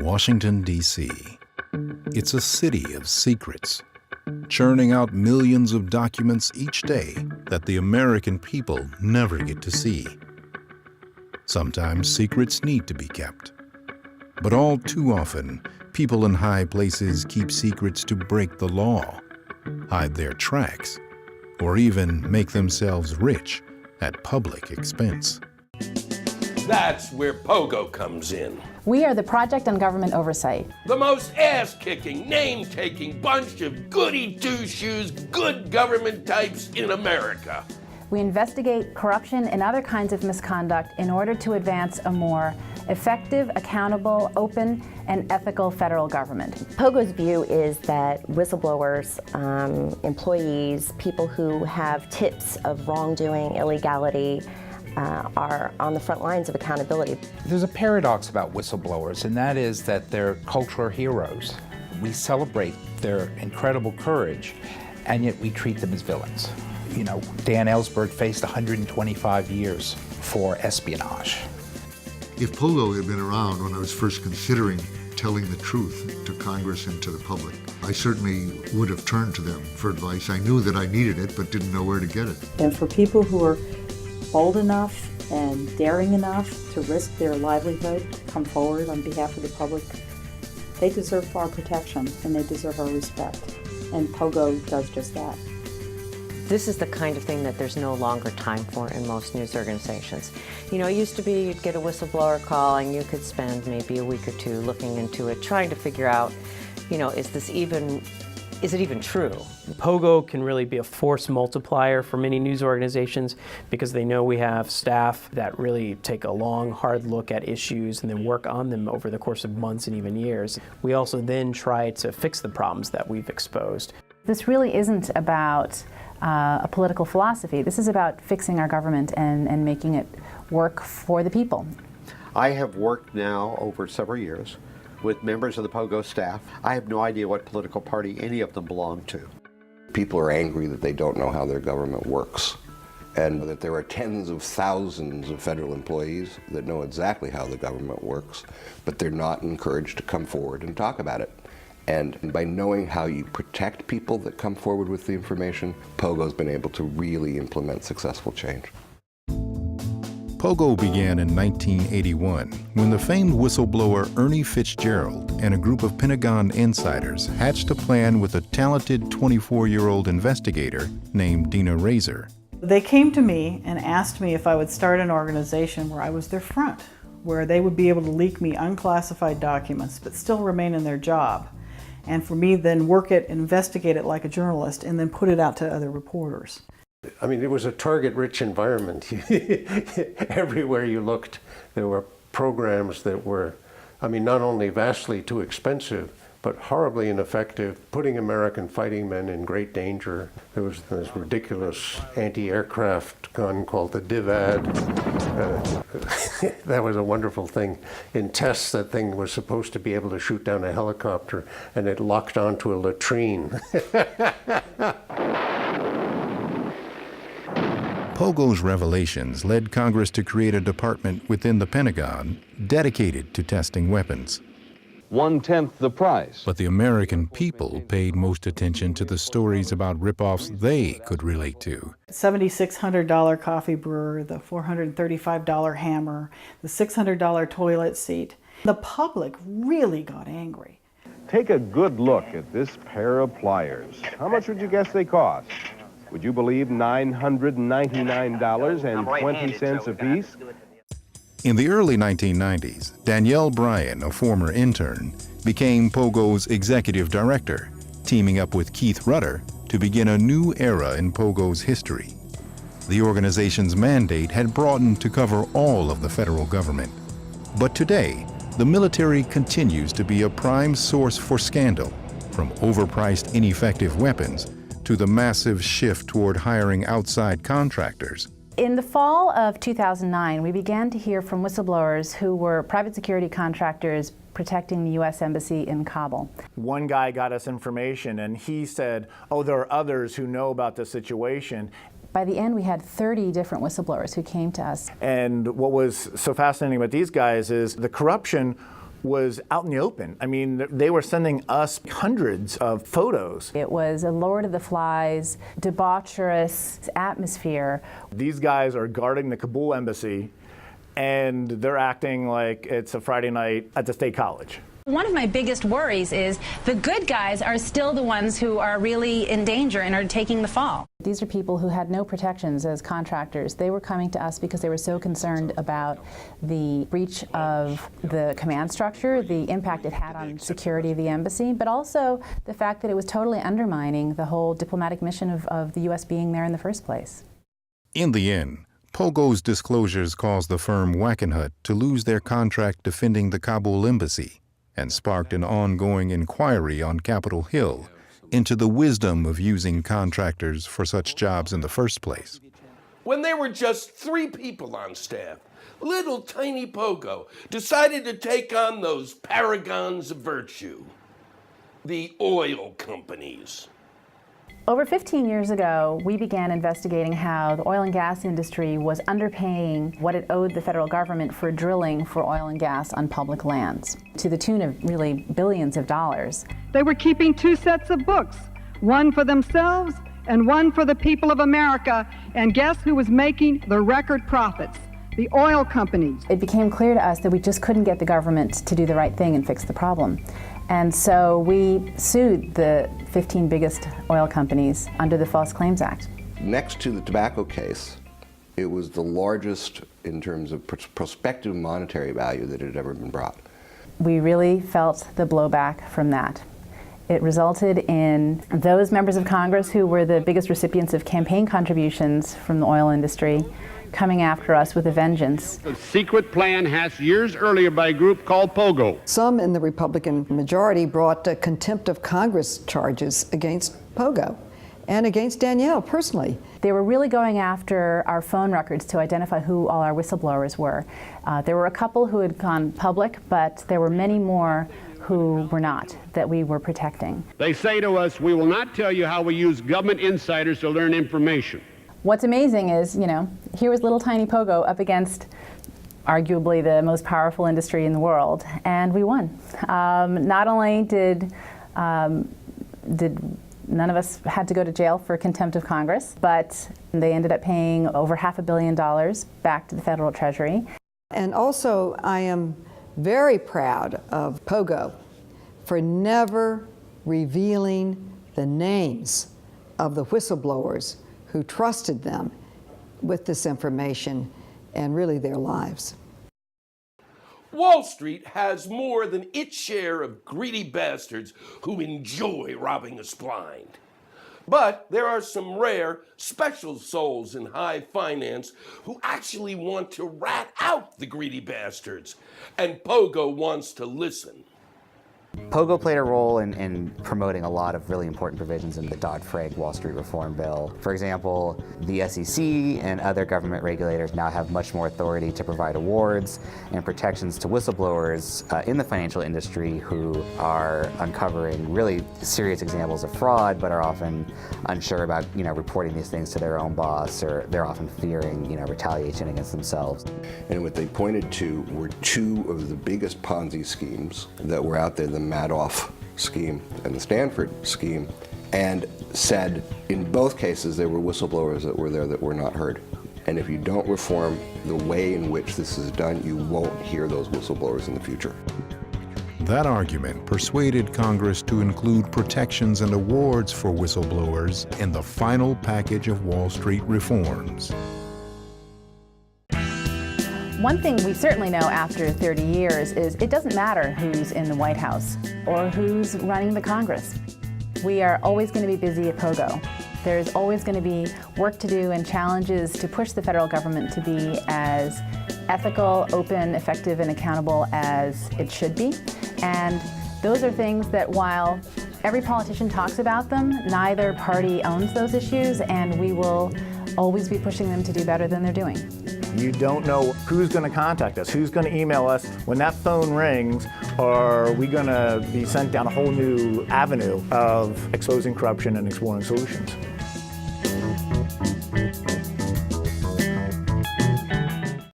Washington, D.C. It's a city of secrets, churning out millions of documents each day that the American people never get to see. Sometimes secrets need to be kept. But all too often, people in high places keep secrets to break the law, hide their tracks, or even make themselves rich at public expense. That's where POGO comes in. We are the Project on Government Oversight. The most ass-kicking, name-taking bunch of goody-two-shoes, good government types in America. We investigate corruption and other kinds of misconduct in order to advance a more effective, accountable, open, and ethical federal government. POGO's view is that whistleblowers, employees, people who have tips of wrongdoing, illegality, are on the front lines of accountability. There's a paradox about whistleblowers, and that is that they're cultural heroes. We celebrate their incredible courage, and yet we treat them as villains. You know, Dan Ellsberg faced 125 years for espionage. If POGO had been around when I was first considering telling the truth to Congress and to the public, I certainly would have turned to them for advice. I knew that I needed it, but didn't know where to get it. And for people who are bold enough and daring enough to risk their livelihood, come forward on behalf of the public, they deserve our protection and they deserve our respect. And POGO does just that. This is the kind of thing that there's no longer time for in most news organizations. You know, it used to be you'd get a whistleblower call and you could spend maybe a week or two looking into it, trying to figure out, you know, is it even true? POGO can really be a force multiplier for many news organizations because they know we have staff that really take a long, hard look at issues and then work on them over the course of months and even years. We also then try to fix the problems that we've exposed. This really isn't about a political philosophy. This is about fixing our government and making it work for the people. I have worked now over several years with members of the POGO staff. I have no idea what political party any of them belong to. People are angry that they don't know how their government works, and that there are tens of thousands of federal employees that know exactly how the government works, but they're not encouraged to come forward and talk about it. And by knowing how you protect people that come forward with the information, POGO's been able to really implement successful change. POGO began in 1981 when the famed whistleblower Ernie Fitzgerald and a group of Pentagon insiders hatched a plan with a talented 24-year-old investigator named Dina Razor. They came to me and asked me if I would start an organization where I was their front, where they would be able to leak me unclassified documents but still remain in their job, and for me then work it, investigate it like a journalist, and then put it out to other reporters. I mean, it was a target-rich environment. Everywhere you looked, there were programs that were, I mean, not only vastly too expensive, but horribly ineffective, putting American fighting men in great danger. There was this ridiculous anti-aircraft gun called the DIVAD. That was a wonderful thing. In tests, that thing was supposed to be able to shoot down a helicopter, and it locked onto a latrine. POGO's revelations led Congress to create a department within the Pentagon dedicated to testing weapons. 1/10 the price. But the American people paid most attention to the stories about ripoffs they could relate to. $7,600 coffee brewer, the $435 hammer, the $600 toilet seat. The public really got angry. Take a good look at this pair of pliers. How much would you guess they cost? Would you believe $999.20 apiece? In the early 1990s, Danielle Bryan, a former intern, became POGO's executive director, teaming up with Keith Rutter to begin a new era in POGO's history. The organization's mandate had broadened to cover all of the federal government. But today, the military continues to be a prime source for scandal, from overpriced, ineffective weapons to the massive shift toward hiring outside contractors. In the fall of 2009, we began to hear from whistleblowers who were private security contractors protecting the U.S. Embassy in Kabul. One guy got us information and he said, oh, there are others who know about the situation. By the end, we had 30 different whistleblowers who came to us. And what was so fascinating about these guys is the corruption was out in the open. I mean, they were sending us hundreds of photos. It was a Lord of the Flies, debaucherous atmosphere. These guys are guarding the Kabul embassy, and they're acting like it's a Friday night at the State College. One of my biggest worries is the good guys are still the ones who are really in danger and are taking the fall. These are people who had no protections as contractors. They were coming to us because they were so concerned about the breach of the command structure, the impact it had on security of the embassy, but also the fact that it was totally undermining the whole diplomatic mission of the U.S. being there in the first place. In the end, POGO's disclosures caused the firm Wackenhut to lose their contract defending the Kabul embassy, and sparked an ongoing inquiry on Capitol Hill into the wisdom of using contractors for such jobs in the first place. When there were just 3 people on staff, little tiny POGO decided to take on those paragons of virtue, the oil companies. Over 15 years ago, we began investigating how the oil and gas industry was underpaying what it owed the federal government for drilling for oil and gas on public lands, to the tune of really billions of dollars. They were keeping 2 sets of books, one for themselves and one for the people of America, and guess who was making the record profits? The oil companies. It became clear to us that we just couldn't get the government to do the right thing and fix the problem. And so we sued the 15 biggest oil companies under the False Claims Act. Next to the tobacco case, it was the largest in terms of prospective monetary value that had ever been brought. We really felt the blowback from that. It resulted in those members of Congress who were the biggest recipients of campaign contributions from the oil industry coming after us with a vengeance. A secret plan hatched years earlier by a group called POGO. Some in the Republican majority brought contempt of Congress charges against POGO and against Danielle personally. They were really going after our phone records to identify who all our whistleblowers were. There were a couple who had gone public, but there were many more who were not, that we were protecting. They say to us, we will not tell you how we use government insiders to learn information. What's amazing is, here was little tiny POGO up against arguably the most powerful industry in the world, and we won. Not only did none of us had to go to jail for contempt of Congress, but they ended up paying over $500 million back to the federal treasury. And also, I am very proud of POGO for never revealing the names of the whistleblowers who trusted them with this information and really their lives. Wall Street has more than its share of greedy bastards who enjoy robbing us blind. But there are some rare, special souls in high finance who actually want to rat out the greedy bastards, and POGO wants to listen. POGO played a role in promoting a lot of really important provisions in the Dodd-Frank Wall Street Reform Bill. For example, the SEC and other government regulators now have much more authority to provide awards and protections to whistleblowers in the financial industry who are uncovering really serious examples of fraud, but are often unsure about reporting these things to their own boss, or they're often fearing retaliation against themselves. And what they pointed to were 2 of the biggest Ponzi schemes that were out there, the Madoff scheme and the Stanford scheme, and said in both cases there were whistleblowers that were there that were not heard. And if you don't reform the way in which this is done, you won't hear those whistleblowers in the future. That argument persuaded Congress to include protections and awards for whistleblowers in the final package of Wall Street reforms. One thing we certainly know after 30 years is it doesn't matter who's in the White House or who's running the Congress. We are always going to be busy at POGO. There's always going to be work to do and challenges to push the federal government to be as ethical, open, effective, and accountable as it should be. And those are things that while every politician talks about them, neither party owns those issues, and we will always be pushing them to do better than they're doing. You don't know who's going to contact us, who's going to email us. When that phone rings, are we going to be sent down a whole new avenue of exposing corruption and exploring solutions?